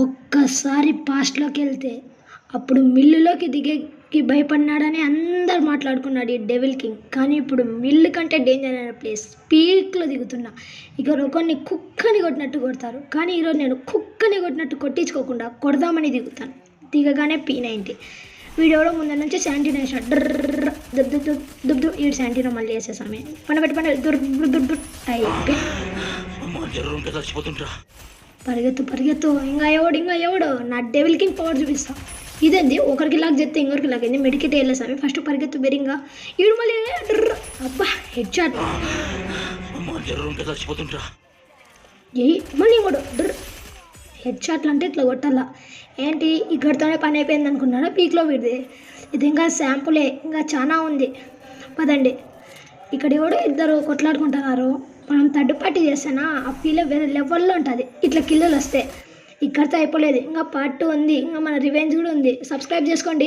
ఒక్కసారి పాస్ట్లోకి వెళ్తే అప్పుడు మిల్లులోకి దిగేకి భయపడినాడని అందరు మాట్లాడుకున్నాడు ఈ డెవిల్ కింగ్. కానీ ఇప్పుడు మిల్లు కంటే డేంజర్ అయిన ప్లేస్ పీక్లో దిగుతున్నా. ఇక కొన్ని కుక్కని కొట్టినట్టు కొడతారు, కానీ ఈరోజు నేను కుక్కని కొట్టినట్టు కొట్టించుకోకుండా కొడదామని దిగుతాను. దిగగానే P90 వీడియోలో ముందు నుంచి శాంటీనో వేసాడు. డ్రర్ దుబ్బు దుబ్బు ఈ శాంటీనో మళ్ళీ వేసేసామే పని దుర్ అయిపోయి పరిగెత్తు ఇంకా ఎవడు నా డెవిల్ కింగ్ పవర్ చూపిస్తా. ఇదేంది ఒకరికి లాగ్ చెప్తే ఇంకొకరికి లాగ్ అయింది. మెడికేట్ వెళ్ళేసామి ఫస్ట్ పరిగెత్తు బెరింగా ఈడు మళ్ళీ అబ్బా హెడ్ షాట్ మళ్ళీ ఇంకోడు హెడ్ షాట్లు అంటే ఇట్లా కొట్టాలా ఏంటి ఇక్కడితోనే పని అయిపోయింది అనుకున్నారా? పీక్లో వీడిది ఇది ఇంకా శాంపులే, ఇంకా చాలా ఉంది. పదండి. ఇక్కడ ఎవడో ఇద్దరు కొట్లాడుకుంటున్నారు. మనం థర్డ్ పార్టీ చేస్తానా ఆ ఫీల్ వేరే లెవెల్లో ఉంటుంది. ఇట్లా కిల్లులు వస్తే ఇక్కడితో అయిపోలేదు, ఇంకా పార్ట్ 2 ఉంది, ఇంకా మన రివెంజ్ కూడా ఉంది. సబ్స్క్రైబ్ చేసుకోండి.